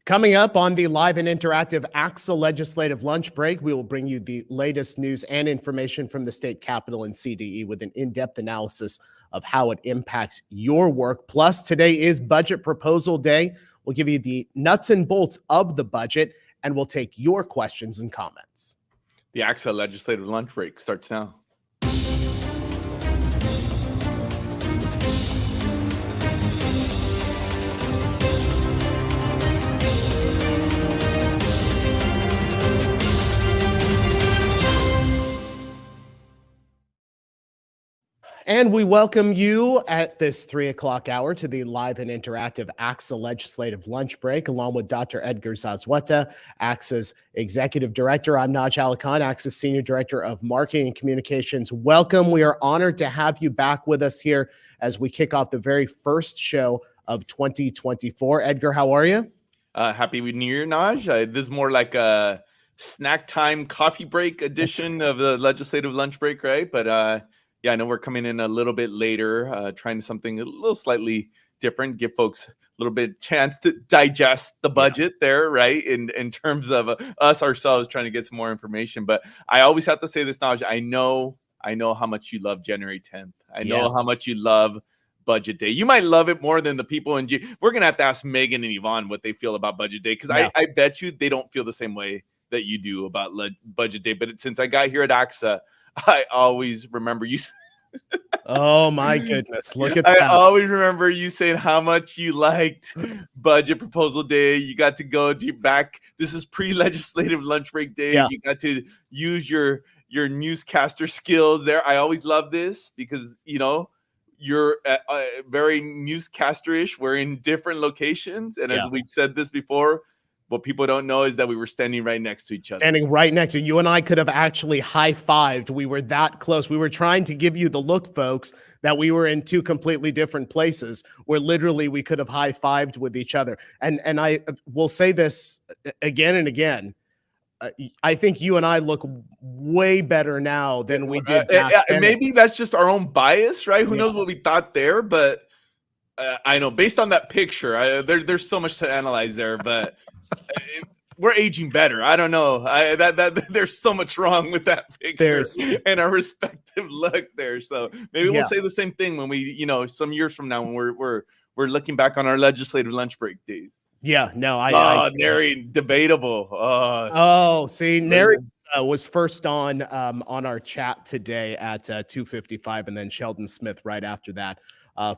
Coming up on the live and interactive ACSA legislative lunch break, we will bring you the latest news and information from the state capitol and CDE with an in-depth analysis of how it impacts your work. Plus, today is budget proposal day. We'll give you the nuts and bolts of the budget, and we'll take your questions and comments. The ACSA legislative lunch break starts now. And we welcome you at this 3 o'clock hour to the live and interactive ACSA legislative lunch break, along with Dr. Edgar Zazweta, ACSA's executive director. I'm Naj Alakan, ACSA's senior director of marketing and communications. Welcome. We are honored to have you back with us here as we kick off the very first show of 2024. Edgar, how are you? Happy New Year, Naj. This is more like a snack time coffee break edition of the legislative lunch break, right? But yeah, I know we're coming in a little bit later, trying something a little slightly different, give folks a little bit chance to digest the budget there, right? In terms of us ourselves trying to get some more information. But I always have to say this, Naj, I know how much you love January 10th. I know how much you love Budget Day. You might love it more than the people in we're going to have to ask Megan and Yvonne what they feel about Budget Day, because I bet you they don't feel the same way that you do about Budget Day. But since I got here at ACSA, I always remember you. Oh my goodness! Look at that. I always remember you saying how much you liked Budget Proposal Day. You got to go to back. This is pre-legislative lunch break day. Yeah. You got to use your newscaster skills there. I always love this because you're very newscaster-ish. We're in different locations, and as we've said this before, what people don't know is that we were standing right next to each other. Standing right next to you. You and I could have actually high-fived. We were that close. We were trying to give you the look, folks, that we were in two completely different places where literally we could have high-fived with each other. And I will say this again and again. I think you and I look way better now than we did back then. Maybe that's just our own bias, right? Who knows what we thought there, but I know based on that picture, there's so much to analyze there, but we're aging better. I don't know. There's so much wrong with that picture and our respective look there. So maybe we'll say the same thing when we, some years from now when we're looking back on our legislative lunch break days. Yeah, no, Nary debatable. See, Nary was first on our chat today at 2:55, and then Sheldon Smith right after that.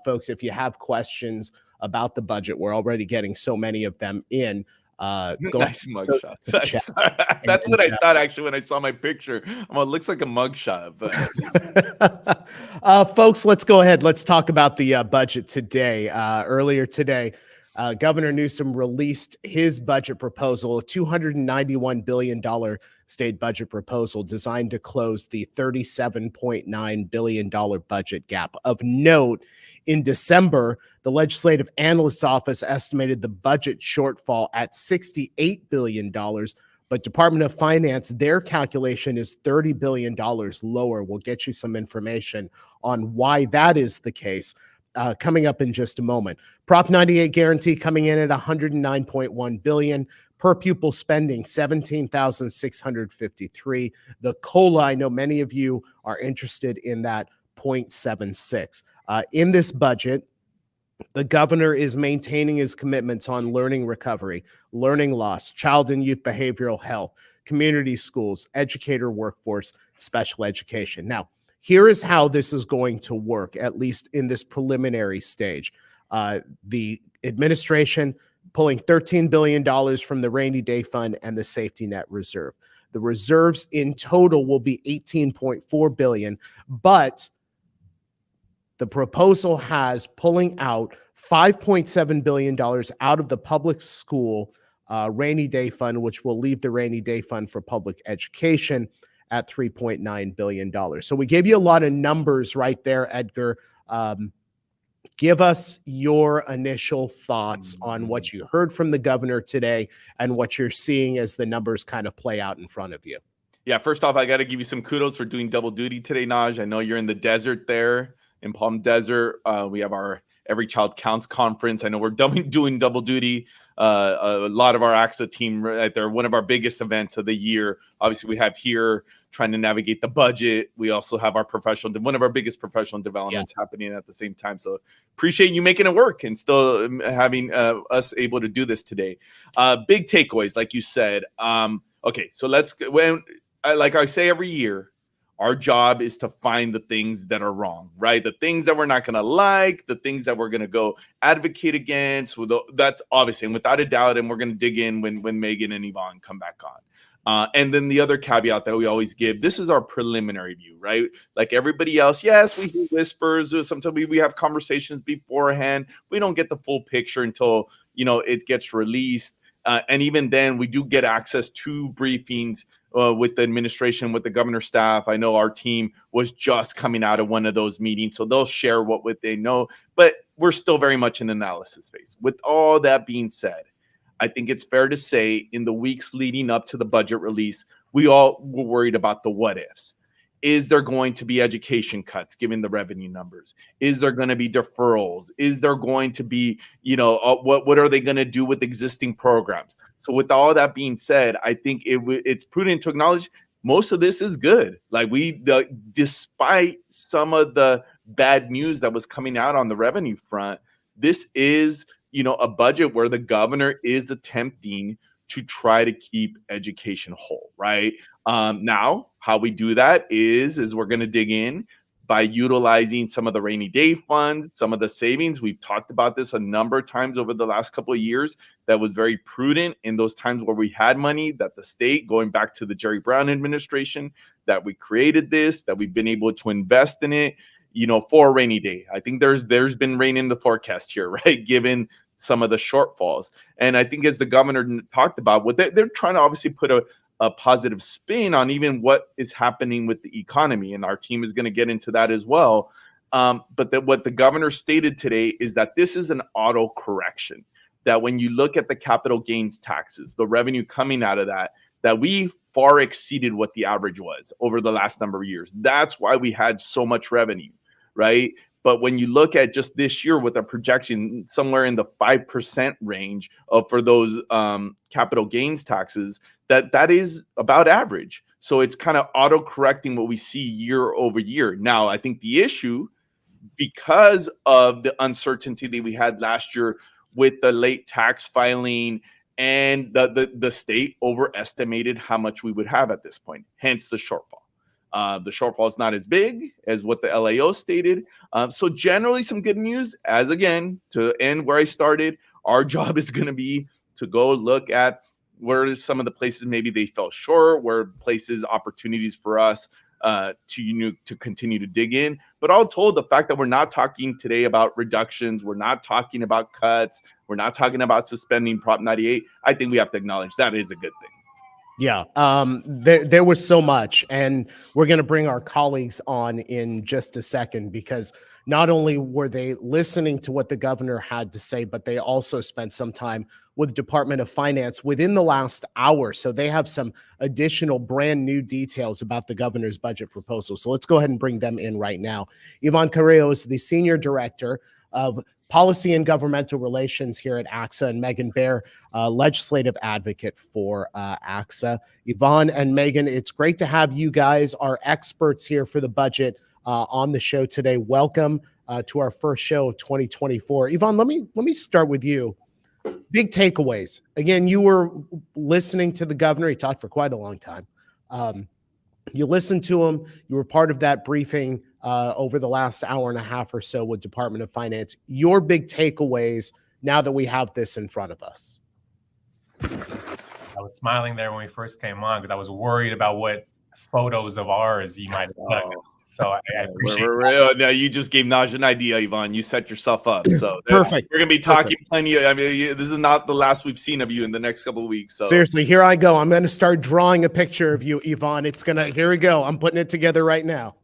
Folks, if you have questions about the budget, we're already getting so many of them in. Nice mugshot. That's what I thought actually when I saw my picture. It looks like a mugshot. But folks, let's go ahead. Let's talk about the budget today. Earlier today, Governor Newsom released his budget proposal, a $291 billion state budget proposal designed to close the $37.9 billion budget gap. Of note, in December, the Legislative Analyst's Office estimated the budget shortfall at $68 billion, but Department of Finance, their calculation is $30 billion lower. We'll get you some information on why that is the case coming up in just a moment. Prop 98 guarantee coming in at $109.1 billion. Per pupil spending, $17,653. The COLA, I know many of you are interested in that, 0.76. In this budget, the governor is maintaining his commitments on learning recovery, learning loss, child and youth behavioral health, community schools, educator workforce, special education. Now, here is how this is going to work, at least in this preliminary stage. The administration pulling $13 billion from the rainy day fund and the safety net reserve. The reserves in total will be $18.4 billion, but the proposal has pulling out $5.7 billion out of the public school rainy day fund, which will leave the rainy day fund for public education at $3.9 billion. So we gave you a lot of numbers right there, Edgar. Give us your initial thoughts on what you heard from the governor today and what you're seeing as the numbers kind of play out in front of you. Yeah, first off, I got to give you some kudos for doing double duty today, Naj. I know you're in the desert there in Palm Desert. We have our Every Child Counts conference. I know we're doing double duty. a lot of our ACSA team right there. One of our biggest events of the year. Obviously, we have here trying to navigate the budget. We also have our one of our biggest professional developments happening at the same time. So appreciate you making it work and still having us able to do this today. Big takeaways, like you said. Okay, so like I say every year, our job is to find the things that are wrong, right? The things that we're not going to like, the things that we're going to go advocate against. That's obviously, and without a doubt, and we're going to dig in when Megan and Yvonne come back on. And then the other caveat that we always give, this is our preliminary view, right? Like everybody else, yes, we hear whispers. Sometimes we have conversations beforehand. We don't get the full picture until, it gets released. And even then, we do get access to briefings with the administration, with the governor's staff. I know our team was just coming out of one of those meetings, so they'll share what they know. But we're still very much in analysis phase. With all that being said, I think it's fair to say in the weeks leading up to the budget release, we all were worried about the what ifs. Is there going to be education cuts given the revenue numbers? Is there going to be deferrals? Is there going to be, what are they going to do with existing programs? So with all that being said, I think it's prudent to acknowledge most of this is good. Like despite some of the bad news that was coming out on the revenue front, this is, a budget where the governor is attempting to try to keep education whole, right? Now, how we do that is we're going to dig in by utilizing some of the rainy day funds, some of the savings. We've talked about this a number of times over the last couple of years. That was very prudent in those times where we had money, that the state, going back to the Jerry Brown administration, that we created this, that we've been able to invest in it, for a rainy day. I think there's been rain in the forecast here, right? Given some of the shortfalls. And I think as the governor talked about, what they're trying to obviously put a positive spin on even what is happening with the economy. And our team is going to get into that as well. But what the governor stated today is that this is an auto correction, that when you look at the capital gains taxes, the revenue coming out of that we far exceeded what the average was over the last number of years. That's why we had so much revenue, right? But when you look at just this year with a projection somewhere in the 5% range for those capital gains taxes, that is about average. So it's kind of auto-correcting what we see year over year. Now, I think the issue, because of the uncertainty that we had last year with the late tax filing, and the state overestimated how much we would have at this point, hence the shortfall. The shortfall is not as big as what the LAO stated. So generally some good news, as again, to end where I started, our job is going to be to go look at where some of the places maybe they fell short, where places, opportunities for us to continue to dig in. But all told, the fact that we're not talking today about reductions, we're not talking about cuts, we're not talking about suspending Prop 98, I think we have to acknowledge that is a good thing. Yeah, there was so much, and we're going to bring our colleagues on in just a second, because not only were they listening to what the governor had to say, but they also spent some time with the Department of Finance within the last hour. So they have some additional brand new details about the governor's budget proposal. So let's go ahead and bring them in right now. Yvonne Carrillo is the Senior Director of Policy and Governmental Relations here at ACSA, and Megan Baer, legislative advocate for ACSA. Yvonne and Megan, it's great to have you guys, our experts here for the budget, on the show today. Welcome to our first show of 2024. Yvonne, let me start with you. Big takeaways. Again, you were listening to the governor. He talked for quite a long time. You listened to him. You were part of that briefing over the last hour and a half or so with Department of Finance. Your big takeaways now that we have this in front of us. I was smiling there when we first came on because I was worried about what photos of ours you might have done. So I appreciate now you just gave Naj an idea, Yvonne. You set yourself up. So perfect. We're going to be talking plenty. I mean, this is not the last we've seen of you in the next couple of weeks. So seriously, here I go. I'm going to start drawing a picture of you, Yvonne. Here we go. I'm putting it together right now.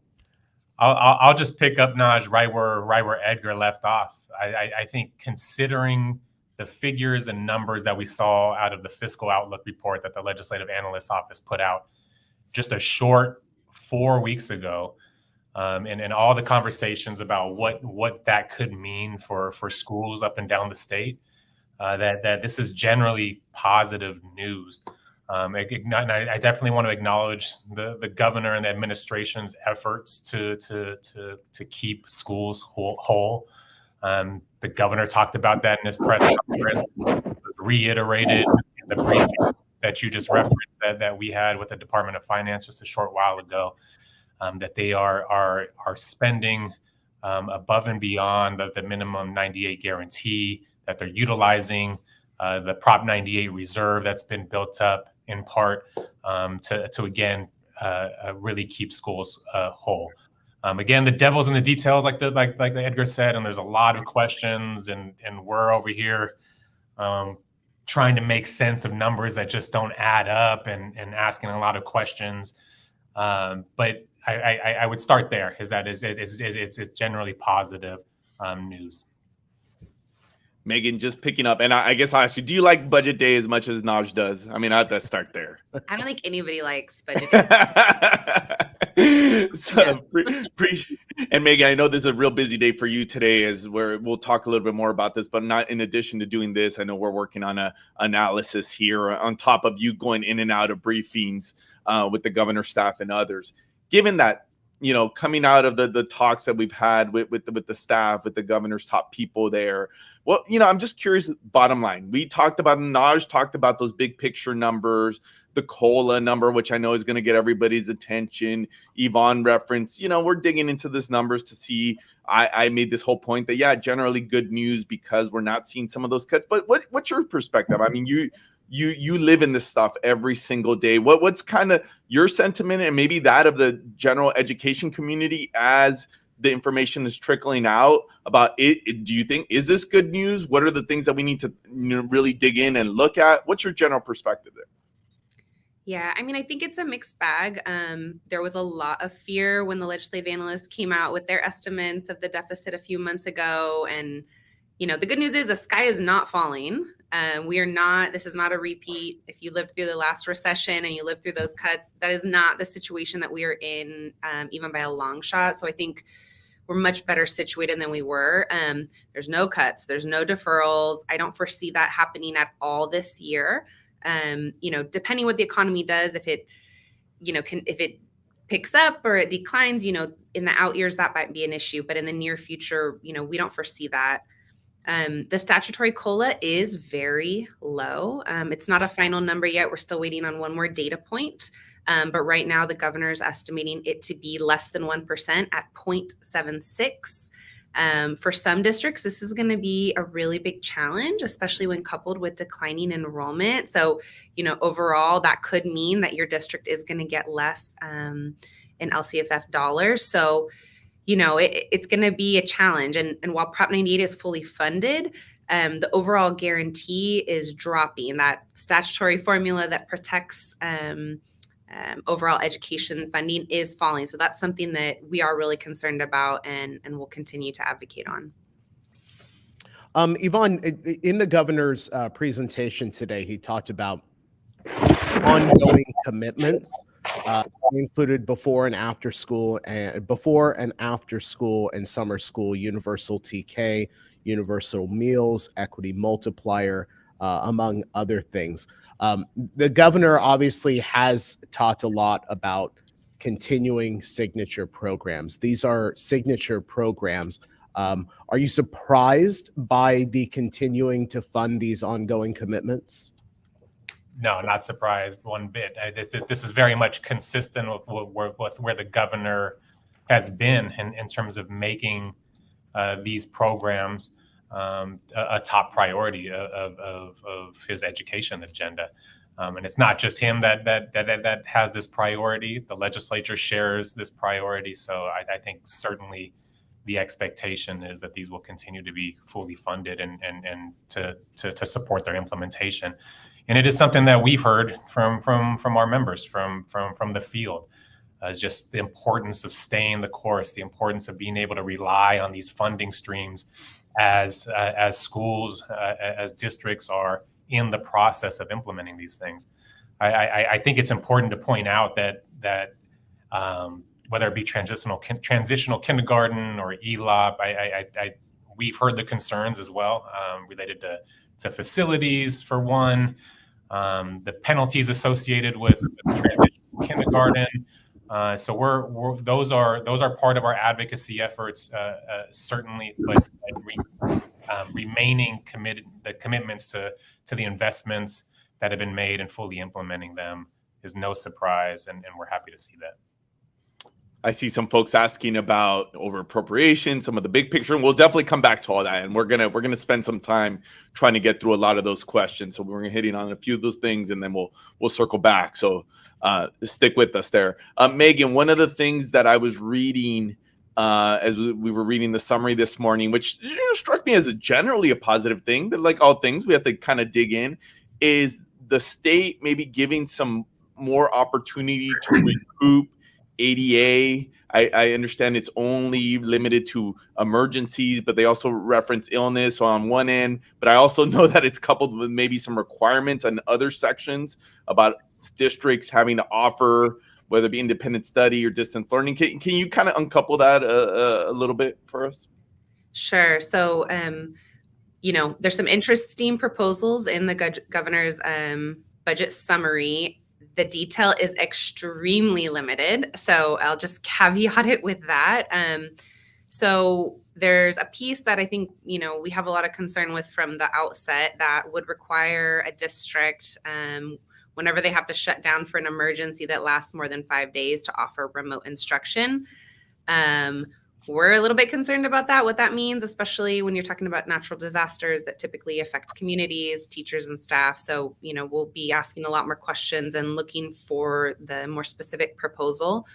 I'll just pick up, Naj, right where Edgar left off. I think considering the figures and numbers that we saw out of the fiscal outlook report that the Legislative Analyst's Office put out just a short 4 weeks ago, and all the conversations about what that could mean for schools up and down the state, that this is generally positive news. I definitely want to acknowledge the governor and the administration's efforts to keep schools whole. The governor talked about that in his press conference. It was reiterated in the briefing that you just referenced that we had with the Department of Finance just a short while ago, that they are spending above and beyond the minimum 98 guarantee, that they're utilizing the Prop 98 reserve that's been built up in part to again really keep schools whole. Again, the devil's in the details, like Edgar said, and there's a lot of questions, and we're over here trying to make sense of numbers that just don't add up, and asking a lot of questions. But I would start there. It's generally positive news. Megan, just picking up, and I guess I'll ask you, do you like budget day as much as Naj does? I mean, I have to start there. I don't think anybody likes budget day. So, and Megan, I know this is a real busy day for you today, as we'll talk a little bit more about this, but not in addition to doing this, I know we're working on a analysis here on top of you going in and out of briefings with the governor's staff and others. Given that, you know, coming out of the talks that we've had with the staff, with the governor's top people there, well, you know, I'm just curious, bottom line, Naj talked about those big picture numbers, the COLA number, which I know is going to get everybody's attention. Yvonne referenced, you know, we're digging into this numbers to see, I made this whole point that, yeah, generally good news because we're not seeing some of those cuts. But what's your perspective? I mean, you live in this stuff every single day. What's kind of your sentiment, and maybe that of the general education community as the information is trickling out about it? Do you think, is this good news? What are the things that we need to really dig in and look at? What's your general perspective there? Yeah, I mean, I think it's a mixed bag. There was a lot of fear when the legislative analysts came out with their estimates of the deficit a few months ago. And, you know, the good news is the sky is not falling. This is not a repeat. If you lived through the last recession and you lived through those cuts, that is not the situation that we are in, even by a long shot. So I think we're much better situated than we were. There's no cuts, there's no deferrals. I don't foresee that happening at all this year. You know, depending what the economy does, if it picks up or it declines, you know, in the out years, that might be an issue. But in the near future, you know, we don't foresee that. The statutory COLA is very low. It's not a final number yet. We're still waiting on one more data point. But right now, the governor is estimating it to be less than 1% at 0.76. For some districts, this is going to be a really big challenge, especially when coupled with declining enrollment. So, you know, overall, that could mean that your district is going to get less in LCFF dollars. So, you know, it's going to be a challenge. And while Prop 98 is fully funded, the overall guarantee is dropping. That statutory formula that protects overall education funding is falling. So that's something that we are really concerned about and will continue to advocate on. Yvonne, in the governor's presentation today, he talked about ongoing commitments included before and after school and summer school, universal TK, universal meals, equity multiplier, among other things. The governor obviously has talked a lot about continuing signature programs. These are signature programs. Are you surprised by the continuing to fund these ongoing commitments? No, not surprised one bit. This is very much consistent with where the governor has been in terms of making these programs a top priority of his education agenda. And it's not just him that has this priority. The legislature shares this priority. So I think certainly the expectation is that these will continue to be fully funded and to support their implementation. And it is something that we've heard from our members from the field. Is just the importance of staying the course, the importance of being able to rely on these funding streams as schools, as districts are in the process of implementing these things. I think it's important to point out that whether it be transitional kindergarten or ELOP, we've heard the concerns as well related facilities for one, the penalties associated with transition to kindergarten. So those are part of our advocacy efforts, certainly, but remaining committed, the commitments to the investments that have been made and fully implementing them is no surprise, and we're happy to see that. I see some folks asking about over appropriation, some of the big picture, and we'll definitely come back to all that. And we're gonna spend some time trying to get through a lot of those questions. So we're hitting on a few of those things, and then we'll circle back. So stick with us there. Megan, one of the things that I was reading as we were reading the summary this morning, which struck me as generally a positive thing, but like all things, we have to kind of dig in, is the state maybe giving some more opportunity to recoup ADA. I understand it's only limited to emergencies, but they also reference illness on one end. But I also know that it's coupled with maybe some requirements on other sections about districts having to offer, whether it be independent study or distance learning. Can you kind of uncouple that a little bit for us? Sure. So, there's some interesting proposals in the governor's budget summary. The detail is extremely limited, so I'll just caveat it with that. So there's a piece that I think, we have a lot of concern with from the outset that would require a district, whenever they have to shut down for an emergency that lasts more than 5 days, to offer remote instruction. We're a little bit concerned about that, what that means, especially when you're talking about natural disasters that typically affect communities, teachers, and staff. So, we'll be asking a lot more questions and looking for the more specific proposal.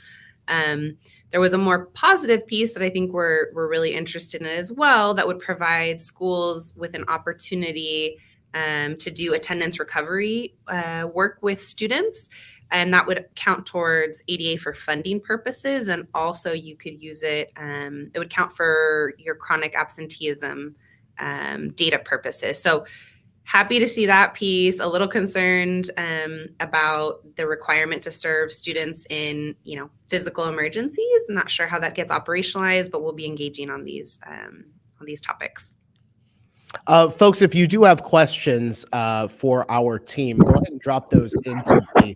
There was a more positive piece that I think we're really interested in as well, that would provide schools with an opportunity to do attendance recovery work with students. And that would count towards ADA for funding purposes. And also you could use it, it would count for your chronic absenteeism data purposes. So happy to see that piece. A little concerned about the requirement to serve students in, physical emergencies. I'm not sure how that gets operationalized, but we'll be engaging on these topics. Folks, if you do have questions for our team, go ahead and drop those into the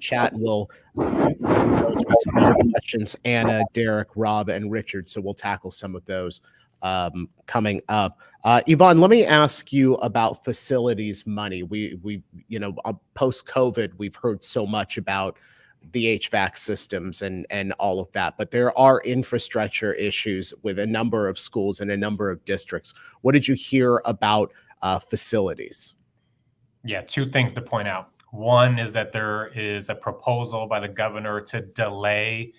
chat, and we'll with some other questions. Anna, Derek, Rob, and Richard. So we'll tackle some of those coming up. Yvonne, let me ask you about facilities money. We post COVID, we've heard so much about the HVAC systems and all of that, but there are infrastructure issues with a number of schools and a number of districts. What did you hear about facilities? Yeah, two things to point out. One is that there is a proposal by the governor to delay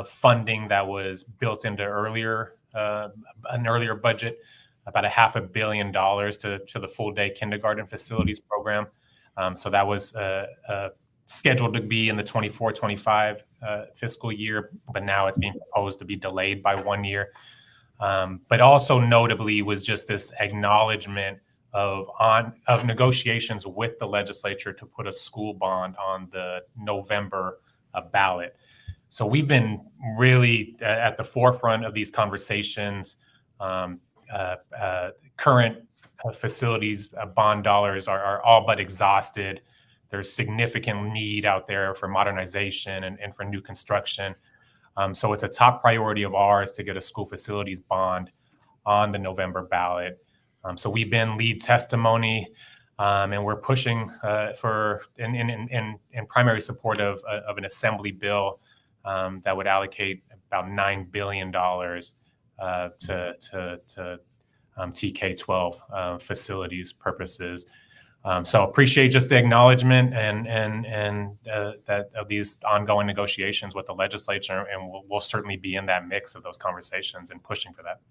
funding that was built into an earlier budget, about $500 million to the full day kindergarten facilities program. So that was scheduled to be in the 24-25 fiscal year, but now it's being proposed to be delayed by 1 year. But also notably was just this acknowledgement of negotiations with the legislature to put a school bond on the November ballot. So we've been really at the forefront of these conversations. Current facilities bond dollars are all but exhausted. There's significant need out there for modernization and for new construction. So it's a top priority of ours to get a school facilities bond on the November ballot. So we've been lead testimony, and we're pushing in primary support of an assembly bill that would allocate about $9 billion to TK-12 facilities purposes. So appreciate just the acknowledgement and that of these ongoing negotiations with the legislature, and we'll certainly be in that mix of those conversations and pushing for that.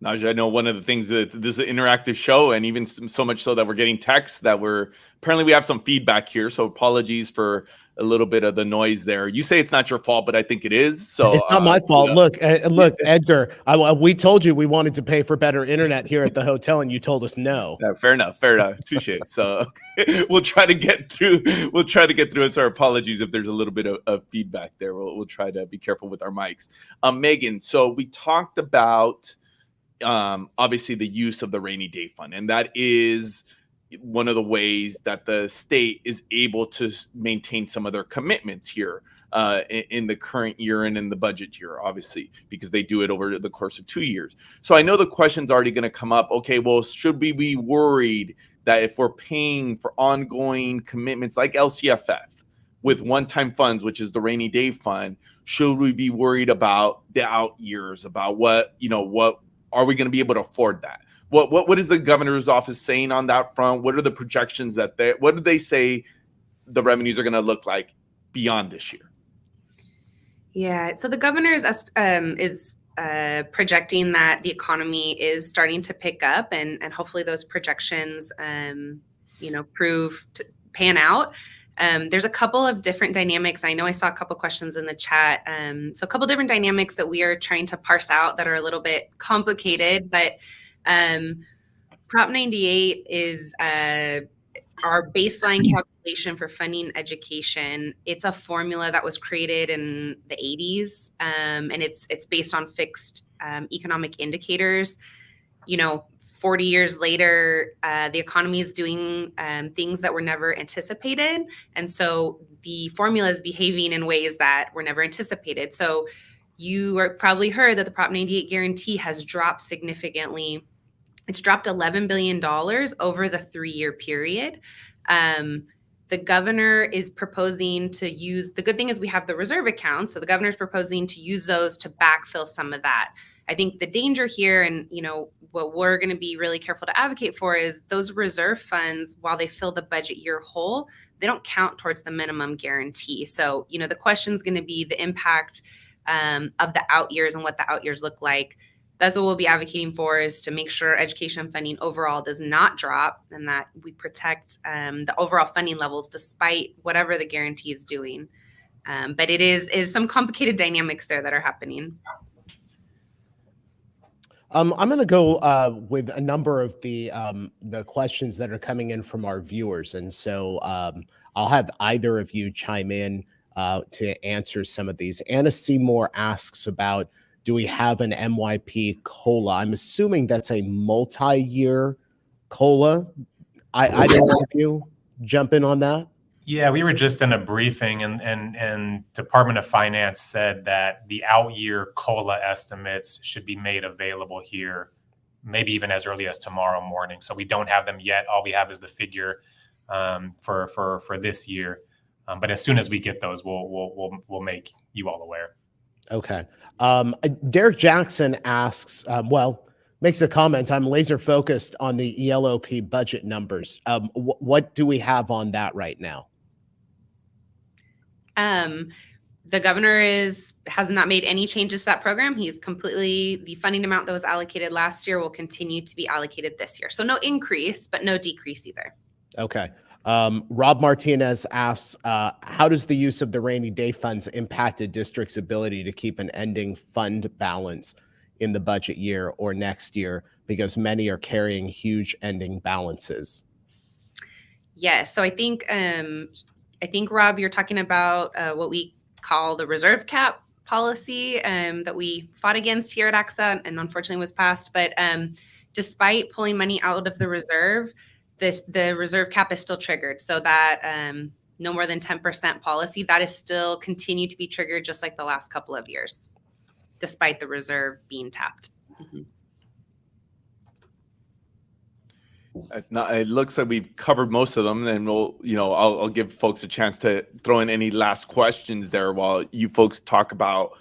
Najee, I know one of the things that this is an interactive show, and even so much so that we're getting texts that we have some feedback here. So apologies for a little bit of the noise there. You say it's not your fault, but I think it is. So it's not my fault. Look, Edgar, we told you we wanted to pay for better internet here at the hotel, and you told us no. Yeah, fair enough. Touche. So we'll try to get through. So our apologies if there's a little bit of feedback there. We'll try to be careful with our mics. Megan, so we talked about obviously the use of the rainy day fund, and that is one of the ways that the state is able to maintain some of their commitments here in the current year and in the budget year, obviously, because they do it over the course of 2 years. So I know the question's already going to come up. Okay, well, should we be worried that if we're paying for ongoing commitments like LCFF with one-time funds, which is the rainy day fund, should we be worried about the out years, about what are we going to be able to afford that? What is the governor's office saying on that front? What are the projections what do they say the revenues are going to look like beyond this year? Yeah, so the governor is projecting that the economy is starting to pick up, and hopefully those projections, prove to pan out. There's a couple of different dynamics. I know I saw a couple questions in the chat. So a couple different dynamics that we are trying to parse out that are a little bit complicated, but Prop 98 is our baseline calculation for funding education. It's a formula that was created in the 80s, and it's based on fixed economic indicators. 40 years later, the economy is doing things that were never anticipated. And so the formula is behaving in ways that were never anticipated. So you are probably heard that the Prop 98 guarantee has dropped significantly. It's dropped $11 billion over the 3-year period. The governor is proposing to use, the good thing is we have the reserve accounts. So the governor is proposing to use those to backfill some of that. I think the danger here, and what we're going to be really careful to advocate for, is those reserve funds, while they fill the budget year whole, they don't count towards the minimum guarantee. So, the question is going to be the impact of the out years and what the out years look like. That's what we'll be advocating for, is to make sure education funding overall does not drop, and that we protect the overall funding levels despite whatever the guarantee is doing. But it is some complicated dynamics there that are happening. I'm going to go with a number of the questions that are coming in from our viewers. And so I'll have either of you chime in to answer some of these. Anna Seymour asks about, do we have an MYP COLA? I'm assuming that's a multi-year COLA. I don't know if you jump in on that. Yeah, we were just in a briefing, and Department of Finance said that the out-year COLA estimates should be made available here, maybe even as early as tomorrow morning. So we don't have them yet. All we have is the figure for this year. But as soon as we get those, we'll make you all aware. Okay. Derek Jackson asks, makes a comment. I'm laser focused on the ELOP budget numbers. What do we have on that right now? The governor has not made any changes to that program. He's the funding amount that was allocated last year will continue to be allocated this year. So no increase, but no decrease either. Okay. Rob Martinez asks, how does the use of the rainy day funds impact a district's ability to keep an ending fund balance in the budget year or next year, because many are carrying huge ending balances? Yes. So I think, Rob, you're talking about what we call the reserve cap policy that we fought against here at ACSA and unfortunately was passed. But despite pulling money out of the reserve, the reserve cap is still triggered. So that no more than 10% policy, that is still continue to be triggered just like the last couple of years, despite the reserve being tapped. Mm-hmm. It looks like we've covered most of them, and I'll give folks a chance to throw in any last questions there while you folks talk about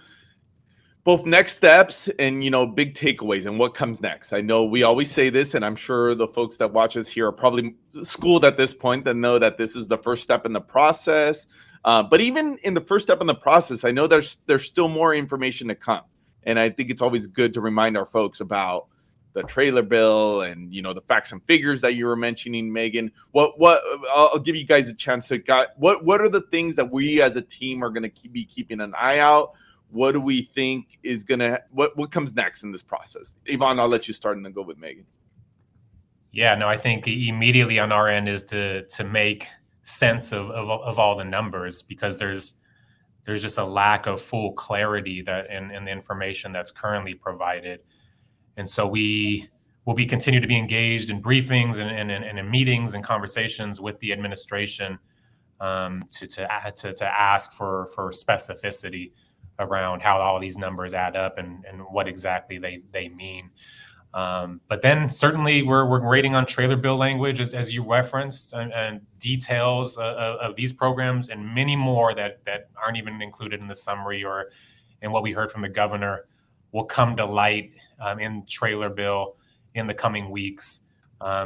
both next steps and, big takeaways and what comes next. I know we always say this, and I'm sure the folks that watch us here are probably schooled at this point and know that this is the first step in the process. But even in the first step in the process, I know there's still more information to come. And I think it's always good to remind our folks about the trailer bill and, the facts and figures that you were mentioning, Megan. I'll give you guys a chance to what are the things that we as a team are going to be keeping an eye out? What do we think is what comes next in this process? Yvonne, I'll let you start and then go with Megan. Yeah, no, I think immediately on our end is to make sense of all the numbers, because there's just a lack of full clarity that in the information that's currently provided. And so we will be continue to be engaged in briefings and in meetings and conversations with the administration to ask for specificity around how all these numbers add up and what exactly they mean. But then certainly we're waiting on trailer bill language, as you referenced, and details of these programs and many more that aren't even included in the summary or in what we heard from the governor will come to light in trailer bill in the coming weeks.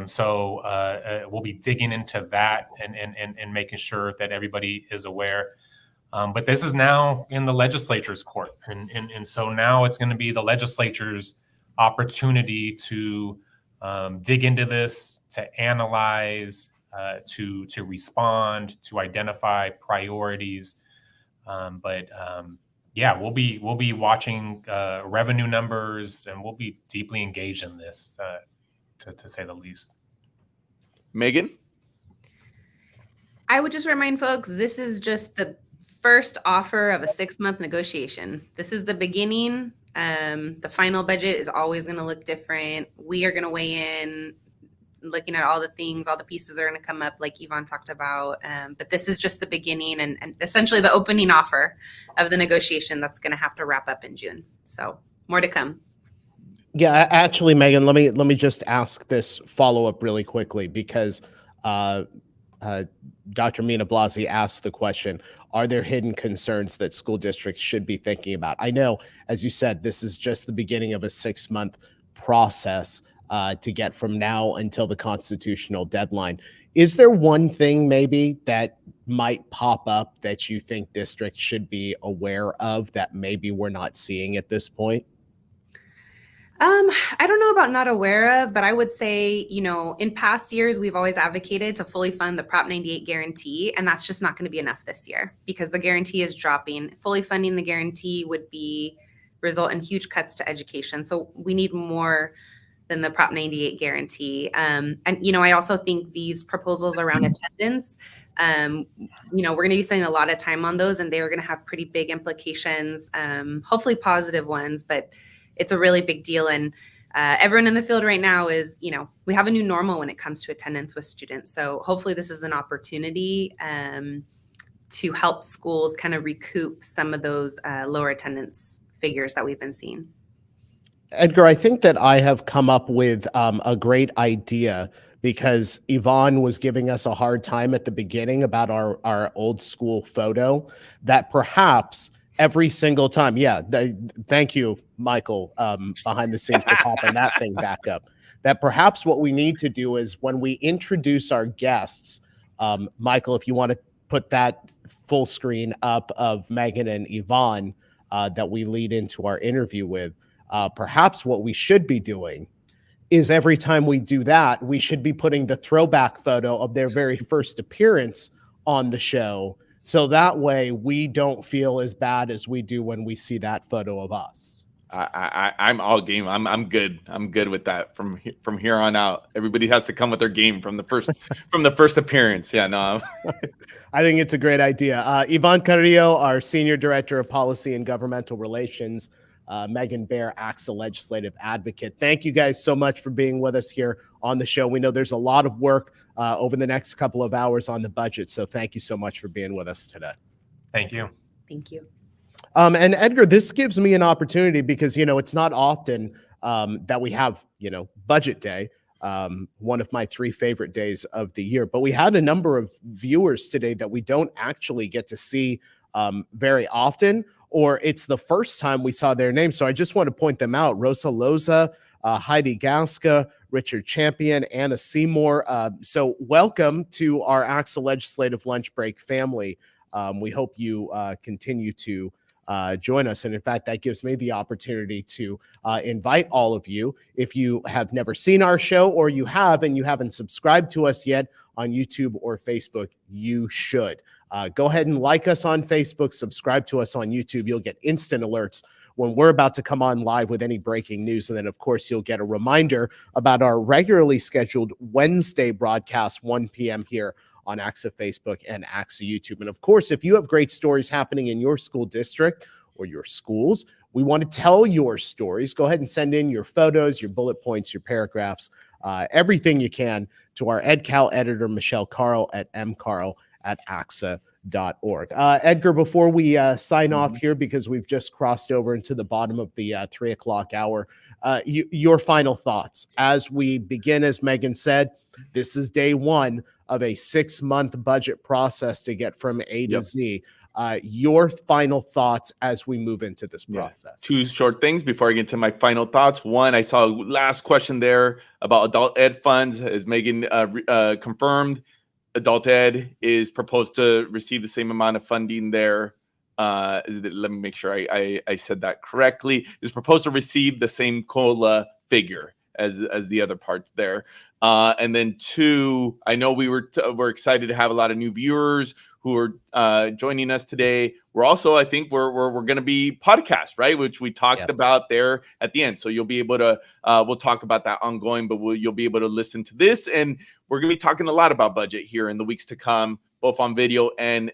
So we'll be digging into that and making sure that everybody is aware. But this is now in the legislature's court. And so now it's going to be the legislature's opportunity to dig into this, to analyze, to respond, to identify priorities. Yeah, we'll be watching revenue numbers, and we'll be deeply engaged in this, to say the least. Megan? I would just remind folks, this is just the first offer of a 6-month negotiation. This is the beginning. The final budget is always going to look different. We are going to weigh in, looking at all the things, all the pieces are going to come up, like Yvonne talked about. But this is just the beginning and essentially the opening offer of the negotiation that's going to have to wrap up in June. So more to come. Yeah, actually, Megan, let me just ask this follow-up really quickly, because Dr. Mina Blasi asked the question, are there hidden concerns that school districts should be thinking about? I know, as you said, this is just the beginning of a 6-month process to get from now until the constitutional deadline. Is there one thing maybe that might pop up that you think districts should be aware of that maybe we're not seeing at this point? I don't know about not aware of, but I would say, in past years, we've always advocated to fully fund the Prop 98 guarantee, and that's just not going to be enough this year because the guarantee is dropping. Fully funding the guarantee would result in huge cuts to education. So we need more than the Prop 98 guarantee. And I also think these proposals around attendance, we're going to be spending a lot of time on those, and they are going to have pretty big implications, hopefully positive ones, but it's a really big deal. And everyone in the field right now is, we have a new normal when it comes to attendance with students. So hopefully this is an opportunity to help schools kind of recoup some of those lower attendance figures that we've been seeing. Edgar, I think that I have come up with a great idea, because Yvonne was giving us a hard time at the beginning about our old school photo, that perhaps every single time. Yeah. Thank you, Michael, behind the scenes for popping that thing back up. That perhaps what we need to do is when we introduce our guests, Michael, if you want to put that full screen up of Megan and Yvonne that we lead into our interview with, perhaps what we should be doing is every time we do that, we should be putting the throwback photo of their very first appearance on the show. So that way we don't feel as bad as we do when we see that photo of us. I'm all game. I'm good. I'm good with that from here on out. Everybody has to come with their game from the first appearance. Yeah, no. I think it's a great idea. Yvonne Carrillo, our Senior Director of Policy and Governmental Relations, Megan Baer, ACSA Legislative Advocate. Thank you guys so much for being with us here on the show. We know there's a lot of work over the next couple of hours on the budget. So thank you so much for being with us today. Thank you. Thank you. And Edgar, this gives me an opportunity because, it's not often that we have, budget day, one of my 3 favorite days of the year. But we had a number of viewers today that we don't actually get to see very often, or it's the first time we saw their name. So I just want to point them out. Rosa Loza, Heidi Gaska, Richard Champion, Anna Seymour. So welcome to our ACSA Legislative Lunch Break family. We hope you continue to join us. And in fact, that gives me the opportunity to invite all of you. If you have never seen our show, or you have and you haven't subscribed to us yet on YouTube or Facebook, you should. Go ahead and like us on Facebook, subscribe to us on YouTube. You'll get instant alerts when we're about to come on live with any breaking news. And then, of course, you'll get a reminder about our regularly scheduled Wednesday broadcast, 1 p.m. here on ACSA Facebook and ACSA YouTube. And of course, if you have great stories happening in your school district or your schools, We want to tell your stories. Go ahead and send in your photos, your bullet points, your paragraphs, everything you can to our EdCal editor, Michelle Carl at mcarl@ACSA.org. Edgar, before we sign off here, because we've just crossed over into the bottom of the 3 o'clock hour, your final thoughts as we begin. As Megan said, this is day one of a 6-month budget process to get from A to Z. Your final thoughts as we move into this process. Two short things before I get to my final thoughts. One, I saw last question there about adult ed funds. As Megan confirmed, adult ed is proposed to receive the same amount of funding there. Let me make sure I said that correctly. Is proposed to receive the same COLA figure as the other parts there. And then two, I know we're excited to have a lot of new viewers who are joining us today. We're also, I think we're going to be podcast, right? Which we talked about there at the end. So you'll be able to, we'll talk about that ongoing, but you'll be able to listen to this. And we're going to be talking a lot about budget here in the weeks to come, both on video and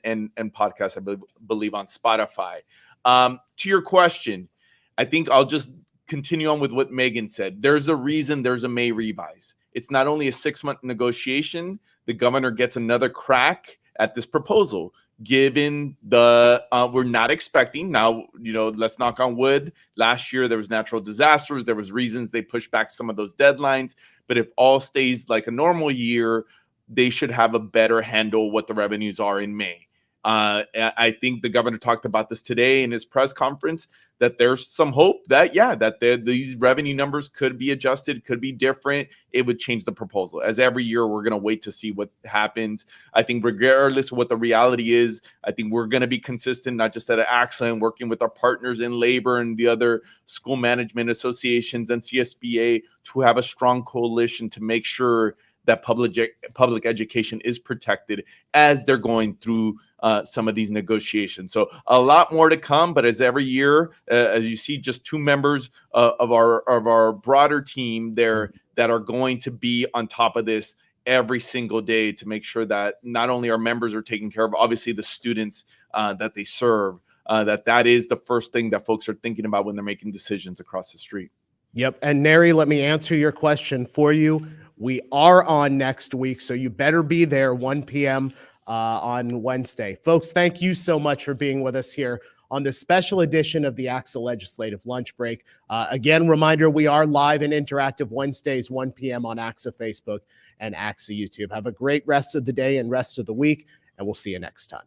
podcast, I believe on Spotify. To your question, I think I'll just continue on with what Megan said. There's a reason there's a May revise. It's not only a 6-month negotiation. The governor gets another crack at this proposal, given the we're not expecting now, let's knock on wood. Last year there was natural disasters, there was reasons they pushed back some of those deadlines, but if all stays like a normal year, they should have a better handle what the revenues are in May. I think the governor talked about this today in his press conference, that there's some hope that, these revenue numbers could be adjusted, could be different. It would change the proposal. As every year, we're going to wait to see what happens. I think regardless of what the reality is, I think we're going to be consistent, not just at ACSA and working with our partners in labor and the other school management associations and CSBA to have a strong coalition to make sure that public education is protected as they're going through some of these negotiations. So a lot more to come, but as every year, as you see, just 2 members of our broader team there that are going to be on top of this every single day to make sure that not only our members are taken care of, obviously the students that they serve, that is the first thing that folks are thinking about when they're making decisions across the street. Yep. And Neri, let me answer your question for you. We are on next week, so you better be there 1 p.m. On Wednesday. Folks, thank you so much for being with us here on this special edition of the ACSA Legislative Lunch Break. Again, reminder, we are live and interactive Wednesdays, 1 p.m. on ACSA Facebook and ACSA YouTube. Have a great rest of the day and rest of the week, and we'll see you next time.